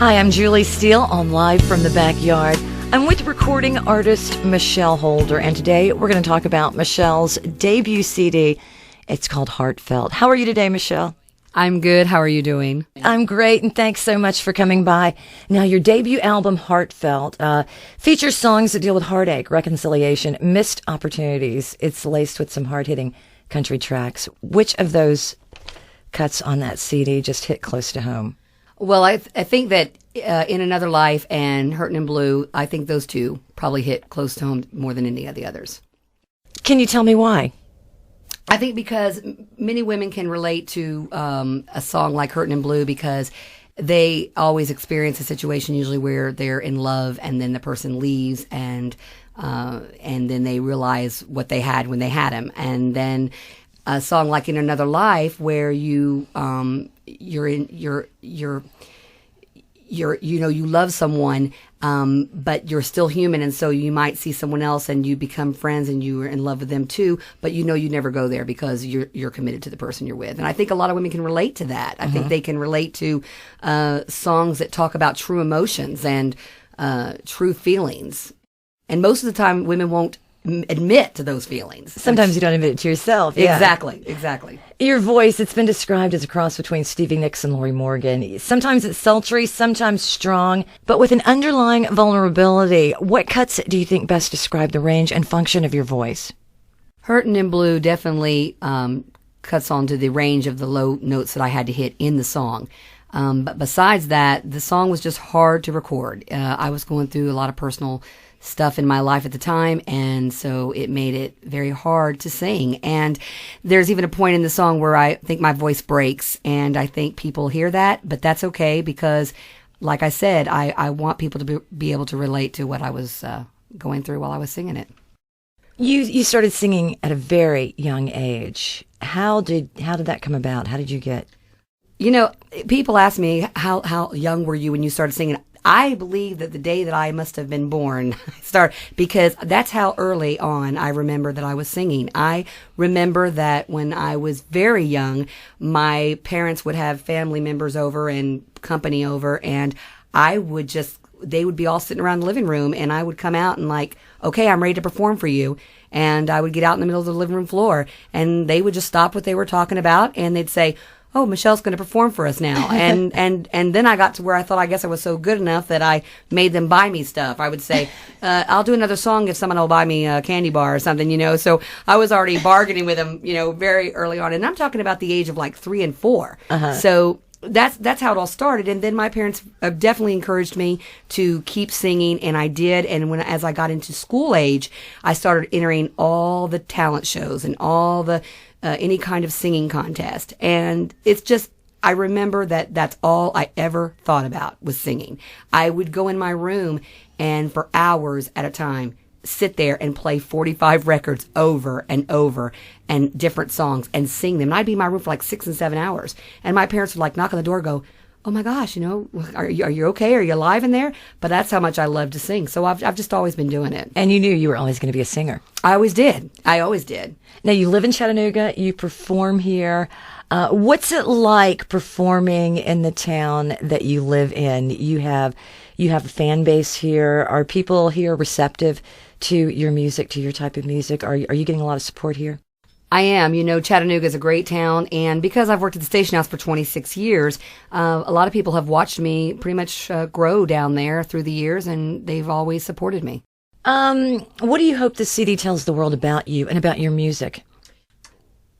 Hi, I'm Julie Steele on Live from the Backyard. I'm with recording artist Michelle Holder, and today we're going to talk about Michelle's debut CD. It's called Heartfelt. How are you today, Michelle? I'm good. How are you doing? I'm great, and thanks so much for coming by. Now, your debut album, Heartfelt, features songs that deal with heartache, reconciliation, missed opportunities. It's laced with some hard-hitting country tracks. Which of those cuts on that CD just hit close to home? Well, I think that In Another Life and Hurtin' in Blue, I think those two probably hit close to home more than any of the others. Can you tell me why? I think because many women can relate to a song like Hurtin' in Blue because they always experience a situation usually where they're in love and then the person leaves and then they realize what they had when they had him. And then a song like In Another Life where you love someone, but you're still human, and so you might see someone else and you become friends and you're in love with them too, but you never go there because you're committed to the person you're with. And I think a lot of women can relate to that. I think they can relate to songs that talk about true emotions and true feelings. And most of the time women won't admit to those feelings. Sometimes you don't admit it to yourself. Yeah. Exactly. Your voice, it's been described as a cross between Stevie Nicks and Lori Morgan. Sometimes it's sultry, sometimes strong, but with an underlying vulnerability. What cuts do you think best describe the range and function of your voice? Hurtin' in Blue definitely cuts onto the range of the low notes that I had to hit in the song. But besides that, the song was just hard to record. I was going through a lot of personal stuff in my life at the time, and so it made it very hard to sing. And there's even a point in the song where I think my voice breaks, and I think people hear that, but that's okay because, like I said, I want people to be able to relate to what I was going through while I was singing it. You started singing at a very young age. How did that come about? How did you get? People ask me, how young were you when you started singing? I believe that the day that I must have been born, because that's how early on I remember that I was singing. I remember that when I was very young, my parents would have family members over and company over, and they would be all sitting around the living room, and I would come out and okay, I'm ready to perform for you. And I would get out in the middle of the living room floor, and they would just stop what they were talking about, and they'd say, "Oh, Michelle's going to perform for us now." And then I got to where I guess I was so good enough that I made them buy me stuff. I would say, "I'll do another song if someone will buy me a candy bar or something," So I was already bargaining with them, very early on. And I'm talking about the age of 3 and 4. So that's how it all started. And then my parents definitely encouraged me to keep singing, and I did. And as I got into school age, I started entering all the talent shows and all the any kind of singing contest. And it's just, I remember that's all I ever thought about was singing. I would go in my room and for hours at a time sit there and play 45 records over and over and different songs and sing them. And I'd be in my room for 6 and 7 hours. And my parents would knock on the door and go, "Oh my gosh, are you okay? Are you alive in there?" But that's how much I love to sing. So I've just always been doing it. And you knew you were always going to be a singer. I always did. Now you live in Chattanooga. You perform here. What's it like performing in the town that you live in? You have a fan base here. Are people here receptive to your music, to your type of music? Are you getting a lot of support here? I am. Chattanooga is a great town, and because I've worked at the station house for 26 years, a lot of people have watched me pretty much grow down there through the years, and they've always supported me. What do you hope the CD tells the world about you and about your music?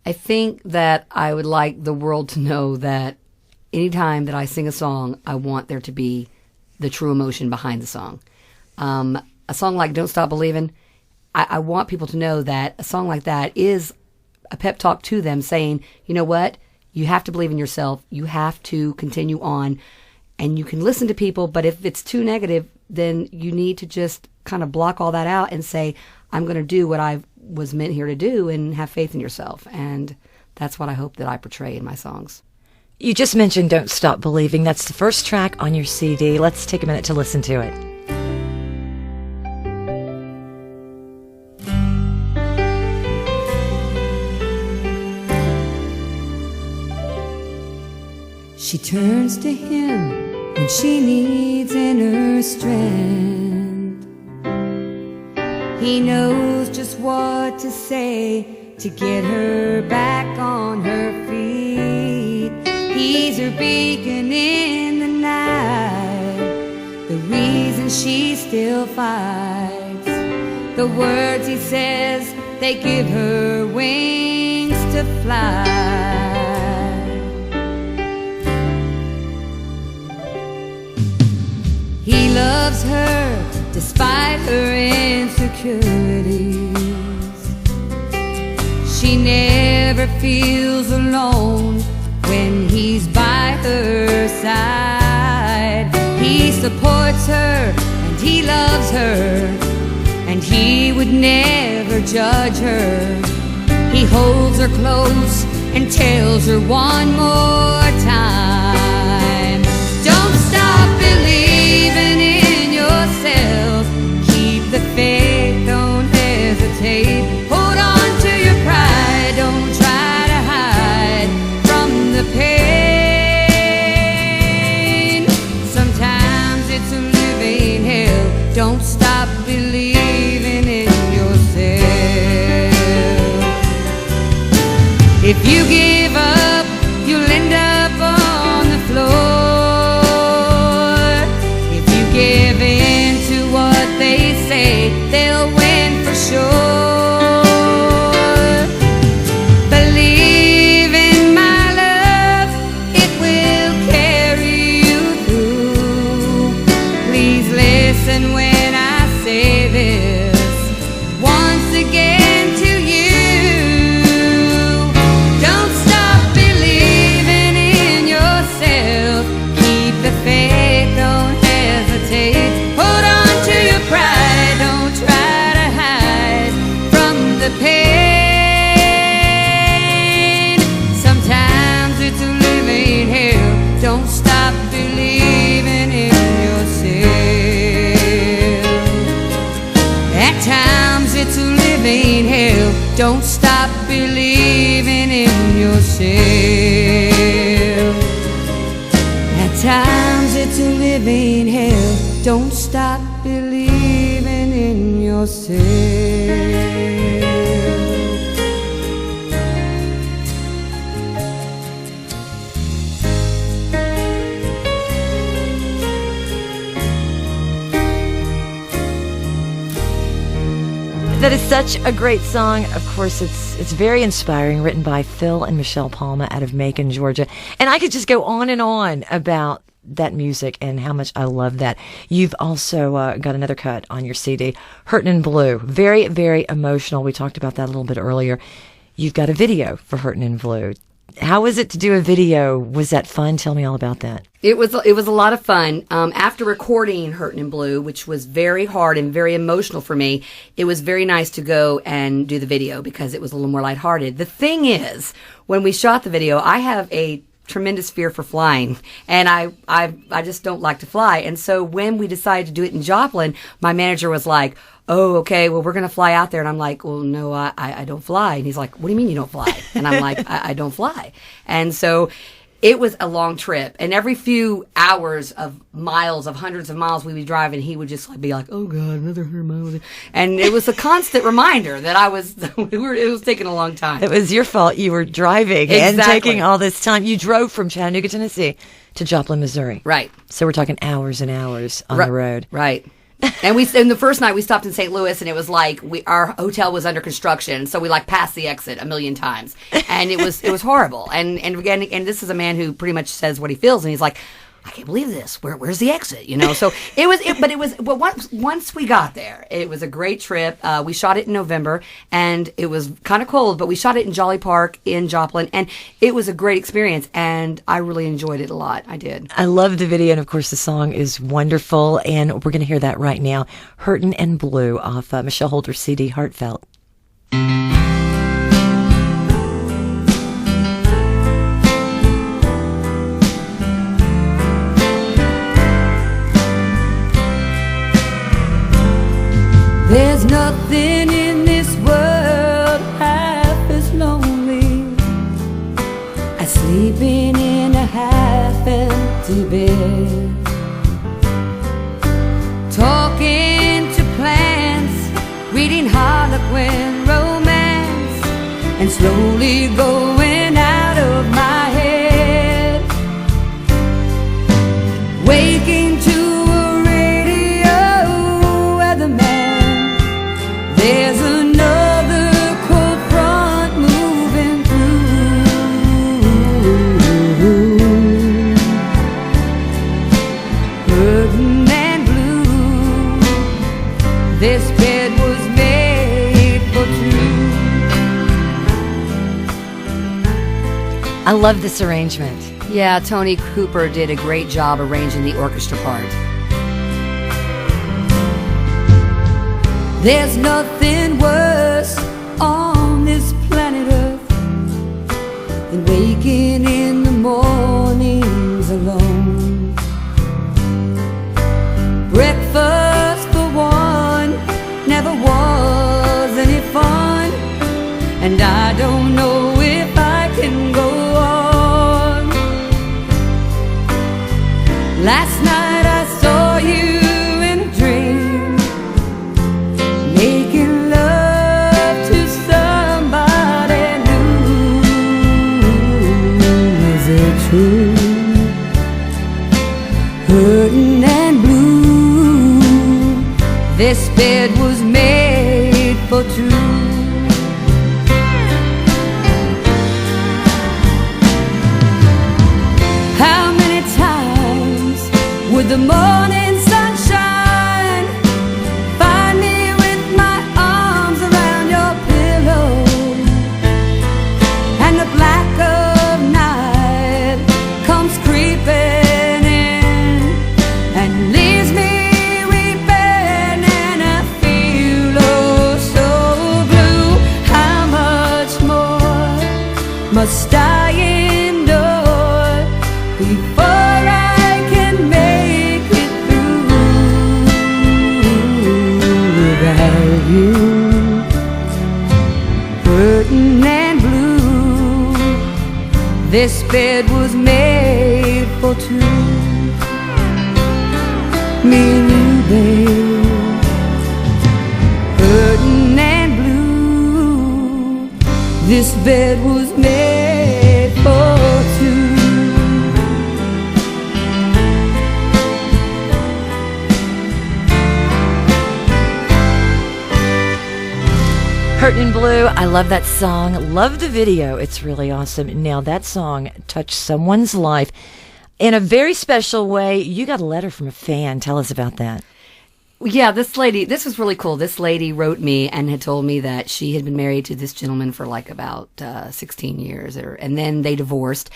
I think that I would like the world to know that anytime that I sing a song, I want there to be the true emotion behind the song. A song like Don't Stop Believin', I want people to know that a song like that is a pep talk to them saying, you know what? You have to believe in yourself. You have to continue on. And you can listen to people, but if it's too negative, then you need to just kind of block all that out and say, I'm going to do what I was meant here to do and have faith in yourself. And that's what I hope that I portray in my songs. You just mentioned Don't Stop Believing. That's the first track on your CD. Let's take a minute to listen to it. She turns to him when she needs inner strength. He knows just what to say to get her back on her feet. He's her beacon in the night, the reason she still fights. The words he says, they give her wings to fly. He loves her despite her insecurities. She never feels alone when he's by her side. He supports her and he loves her, and he would never judge her. He holds her close and tells her one more time, don't stop believing in yourself. Keep the faith, don't hesitate. Hold on to your pride, don't try to hide from the pain. Sometimes it's a living hell. Don't stop believing in yourself. If you give up, you'll end up on the floor. If you give in to what they say, they'll win for sure. Believe in my love, it will carry you through. Please listen when I say this once again to you. Don't stop believing in yourself. Keep the faith, don't hesitate. Hold on to your pride, don't try to hide from the pain. Sometimes it's a living hell. Don't stop believing in yourself. At times it's a living hell. Don't stop believing in yourself. At times it's a living hell. Don't stop believing in yourself. That is such a great song. Of course, it's very inspiring, written by Phil and Michelle Palma out of Macon, Georgia. And I could just go on and on about that music and how much I love that. You've also got another cut on your CD, Hurtin' in Blue. Very, very emotional. We talked about that a little bit earlier. You've got a video for Hurtin' in Blue. How was it to do a video? Was that fun? Tell me all about that. It was a lot of fun. After recording Hurtin' in Blue, which was very hard and very emotional for me, it was very nice to go and do the video because it was a little more lighthearted. The thing is, when we shot the video, I have a tremendous fear for flying, and I just don't like to fly. And so when we decided to do it in Joplin, my manager was like, oh, okay, well, we're going to fly out there. And I'm like, well, no, I don't fly. And he's like, what do you mean you don't fly? And I'm like, I don't fly. And so it was a long trip. And every few hours of miles, of hundreds of miles we would drive, and he would just be like, oh, God, another 100 miles. And it was a constant reminder that it was taking a long time. It was your fault. You were driving and taking all this time. You drove from Chattanooga, Tennessee to Joplin, Missouri. Right. So we're talking hours and hours on the road. Right. And the first night we stopped in St. Louis, and it was like our hotel was under construction, so we passed the exit a million times, and it was horrible. And again, this is a man who pretty much says what he feels, and he's like, I can't believe this. Where's the exit? So but once we got there, it was a great trip. We shot it in November, and it was kind of cold, but we shot it in Jolly Park in Joplin, and it was a great experience, and I really enjoyed it a lot. I did. I love the video, and of course the song is wonderful, and we're going to hear that right now. Hurtin' in Blue off Michelle Holder's CD, Heartfelt. There's nothing in this world half as lonely as sleeping in a half-empty bed. slowly going out of my head, waking to a radio weatherman. There's another cold front moving through, hurting and blue. This bed was made for two. I love this arrangement. Yeah, Tony Cooper did a great job arranging the orchestra part. There's nothing worse on this planet Earth than waking in the mornings alone. Breakfast for one never was any fun, and I don't know if I can go on. Last night I saw you in a dream, making love to somebody new. Is it true? Hurting and blue. This bed was made for two. How many times would the morning sunshine find me with my arms around your pillow, and the black of night comes creeping in and leaves me weeping, and I feel oh so blue. How much more must I endure before I can make it through without you? Hurting and blue. This bed was made for two. Me and you, babe. Hurting and blue. This bed was made for two. Hurtin' in Blue, I love that song. Love the video. It's really awesome. Now, that song touched someone's life in a very special way. You got a letter from a fan. Tell us about that. Yeah, this was really cool. This lady wrote me and had told me that she had been married to this gentleman for like about 16 years, and then they divorced,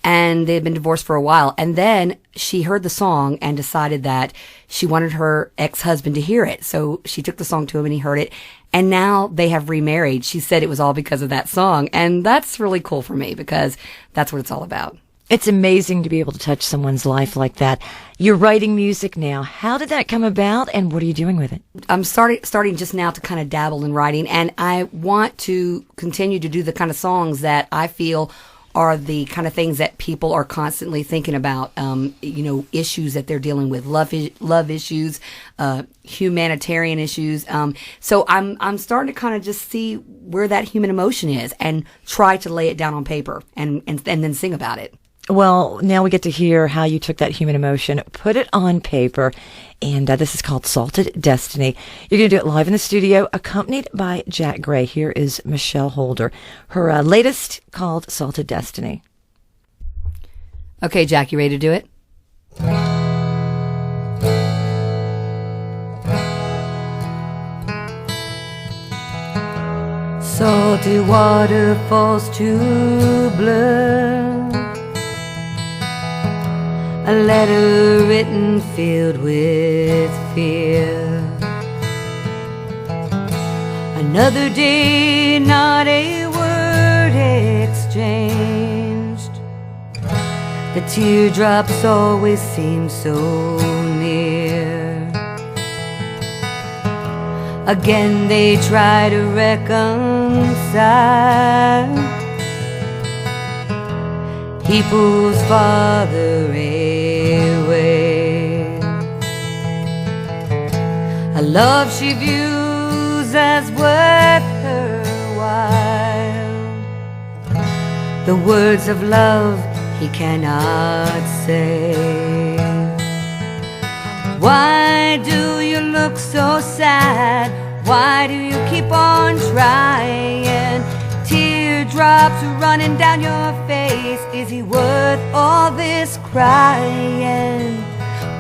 and they had been divorced for a while. And then she heard the song and decided that she wanted her ex-husband to hear it. So she took the song to him and he heard it. And now they have remarried. She said it was all because of that song. And that's really cool for me because that's what it's all about. It's amazing to be able to touch someone's life like that. You're writing music now. How did that come about, and what are you doing with it? I'm starting just now to kind of dabble in writing, and I want to continue to do the kind of songs that I feel are the kind of things that people are constantly thinking about, issues that they're dealing with, love issues, humanitarian issues. So I'm starting to kind of just see where that human emotion is and try to lay it down on paper and then sing about it. Well, now we get to hear how you took that human emotion, put it on paper, and this is called Salted Destiny. You're going to do it live in the studio, accompanied by Jack Gray. Here is Michelle Holder, her latest called Salted Destiny. Okay, Jack, you ready to do it? Salted water falls to blood, a letter written filled with fear. Another day, not a word exchanged. The teardrops always seem so near. Again they try to reconcile. He pulls farther away. A love she views as worth her while the words of love he cannot say. Why do you look so sad? Why do you keep on trying? Teardrops running down your face. Is he worth all this crying?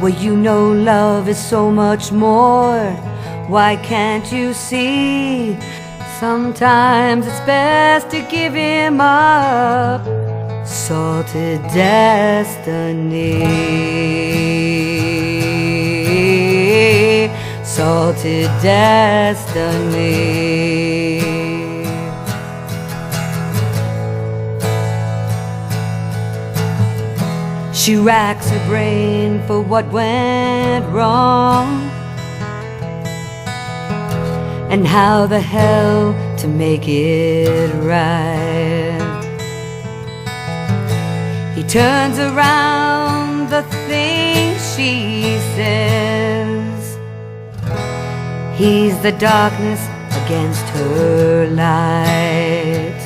Well, you know love is so much more. Why can't you see? Sometimes it's best to give him up. Salted destiny, salted destiny. She racks her brain for what went wrong and how the hell to make it right. He turns around the things she says. He's the darkness against her light.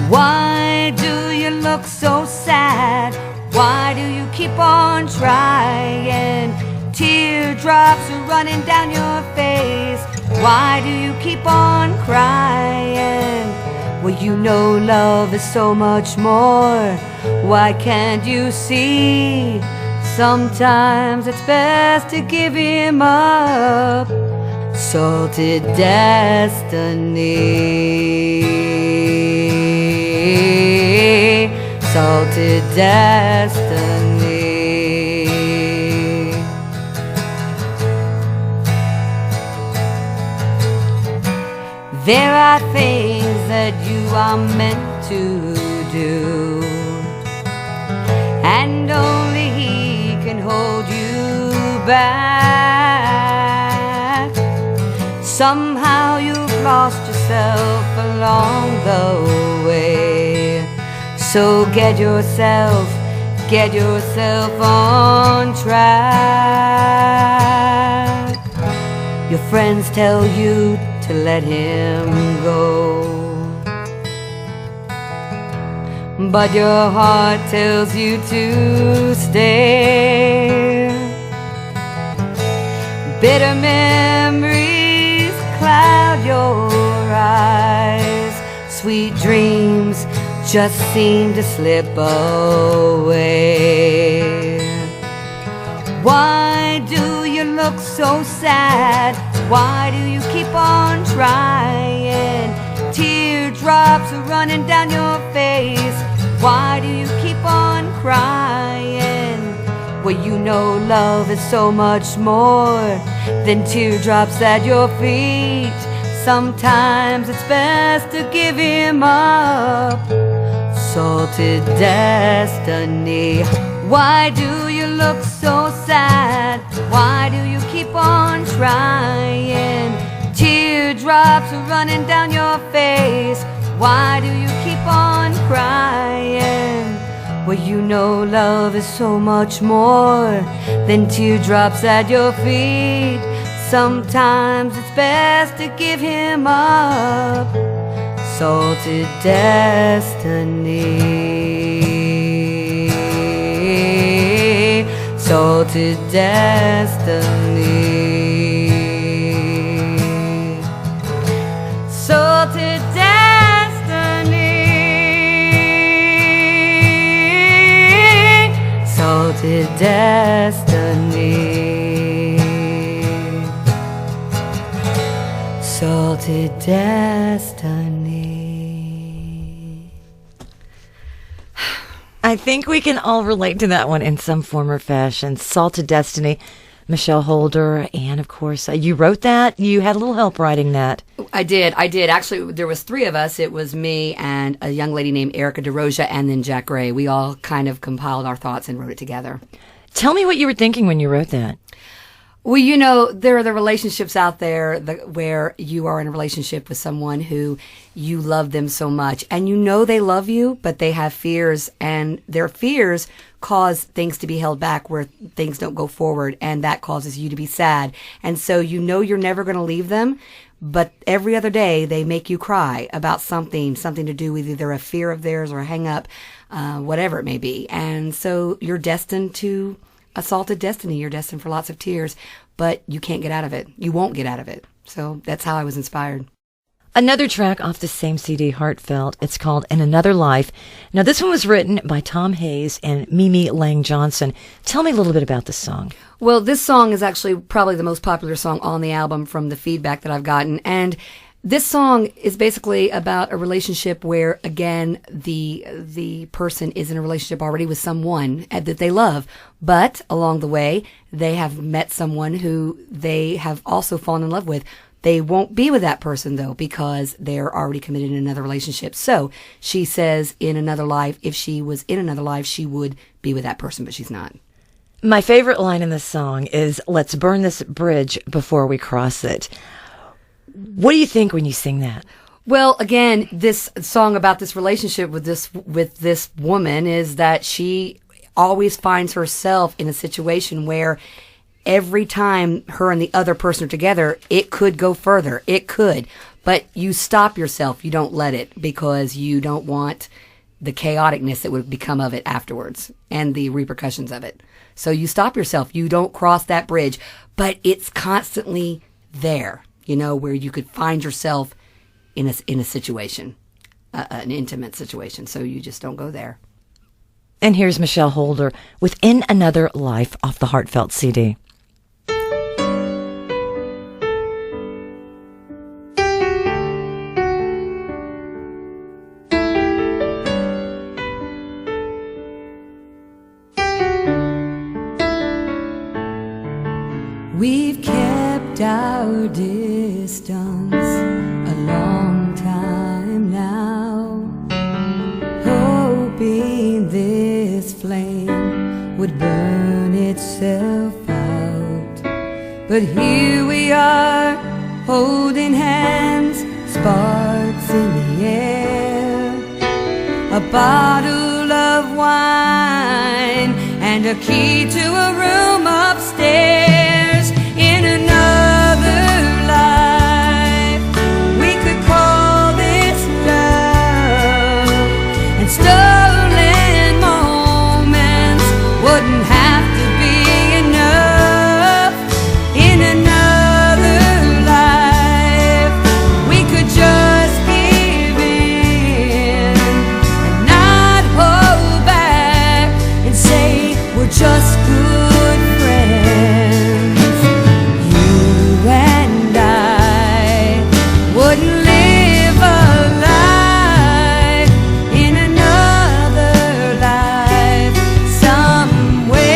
Why do you look so sad? Why do you keep on trying? Teardrops are running down your face. Why do you keep on crying? Well, you know love is so much more. Why can't you see? Sometimes it's best to give him up. Salted destiny, salted destiny. There are things that you are meant to do, and only he can hold you back. Somehow you've lost yourself along the way. So get yourself on track. Your friends tell you to let him go, but your heart tells you to stay. Bitter memories cloud your eyes. Sweet dreams just seem to slip away. Why do you look so sad? Why do you keep on trying? Teardrops are running down your face. Why do you keep on crying? Well, you know love is so much more than teardrops at your feet. Sometimes it's best to give him up. Salted destiny. Why do you look so sad? Why do you keep on trying? Teardrops are running down your face. Why do you keep on crying? Well, you know love is so much more than teardrops at your feet. Sometimes it's best to give him up. Salted destiny, salted destiny, salted destiny, salted destiny, salted destiny. I think we can all relate to that one in some form or fashion. Salted Destiny, Michelle Holder, and of course, you wrote that. You had a little help writing that. I did. Actually, there was three of us. It was me and a young lady named Erica DeRosia and then Jack Gray. We all kind of compiled our thoughts and wrote it together. Tell me what you were thinking when you wrote that. Well, you know, there are the relationships out there where you are in a relationship with someone who you love them so much and you know they love you, but they have fears, and their fears cause things to be held back where things don't go forward, and that causes you to be sad. And so you know you're never going to leave them, but every other day they make you cry about something to do with either a fear of theirs or a hang up, whatever it may be. And so you're destined to assaulted destiny. You're destined for lots of tears, but you can't get out of it. You won't get out of it. So that's how I was inspired. Another track off the same CD, Heartfelt. It's called In Another Life. Now, this one was written by Tom Hayes and Mimi Lang Johnson. Tell me a little bit about this song. Well, this song is actually probably the most popular song on the album from the feedback that I've gotten. And this song is basically about a relationship where, again, the person is in a relationship already with someone that they love. But along the way, they have met someone who they have also fallen in love with. They won't be with that person, though, because they're already committed in another relationship. So she says in another life, if she was in another life, she would be with that person, but she's not. My favorite line in this song is, "Let's burn this bridge before we cross it." What do you think when you sing that? Well, again, this song about this relationship with this woman is that she always finds herself in a situation where every time her and the other person are together, it could go further. It could. But you stop yourself. You don't let it, because you don't want the chaoticness that would become of it afterwards and the repercussions of it. So you stop yourself. You don't cross that bridge. But it's constantly there, where you could find yourself in a situation, an intimate situation. So you just don't go there. And here's Michelle Holder with In Another Life off the Heartfelt CD. We've kept our distance a long time now, hoping this flame would burn itself out. But here we are, holding hands, sparks in the air, a bottle of wine and a key to a room upstairs. In another life, we could call this love, and stolen moments wouldn't have to be enough. In another life, we could just give in and not hold back and say we're just good friends. You and I wouldn't live a life in another life, somewhere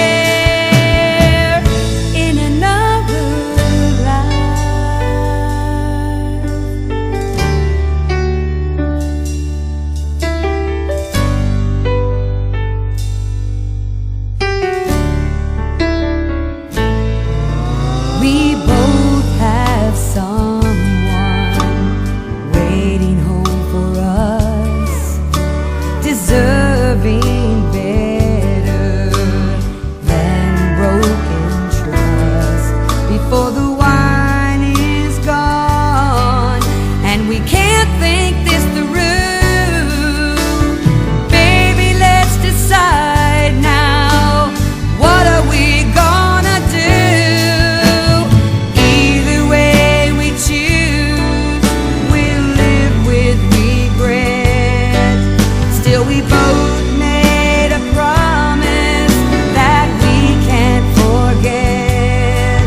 in another life. We both have someone waiting home for us, deserving better than broken trust. Before the wine is gone and we can't think this through, baby, let's decide now. What are we gonna do? Either way we choose, we'll live with regret. Still, we both made a promise that we can't forget.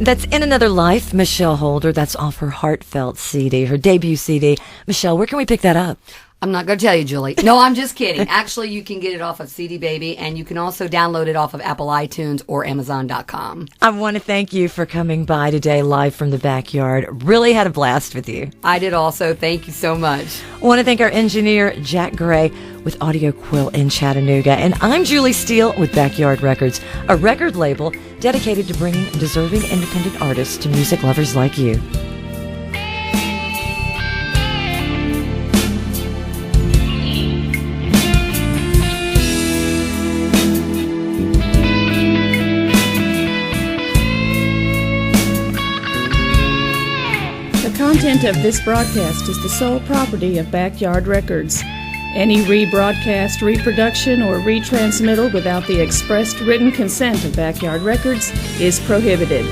That's In Another Life, Michelle Holder. That's off her Heartfelt CD, her debut CD. Michelle, where can we pick that up? I'm not going to tell you, Julie. No, I'm just kidding. Actually, you can get it off of CD Baby, and you can also download it off of Apple iTunes or Amazon.com. I want to thank you for coming by today live from the backyard. Really had a blast with you. I did also. Thank you so much. I want to thank our engineer, Jack Gray, with Audio Quill in Chattanooga. And I'm Julie Steele with Backyard Records, a record label dedicated to bringing deserving independent artists to music lovers like you. The content of this broadcast is the sole property of Backyard Records. Any rebroadcast, reproduction, or retransmittal without the expressed written consent of Backyard Records is prohibited.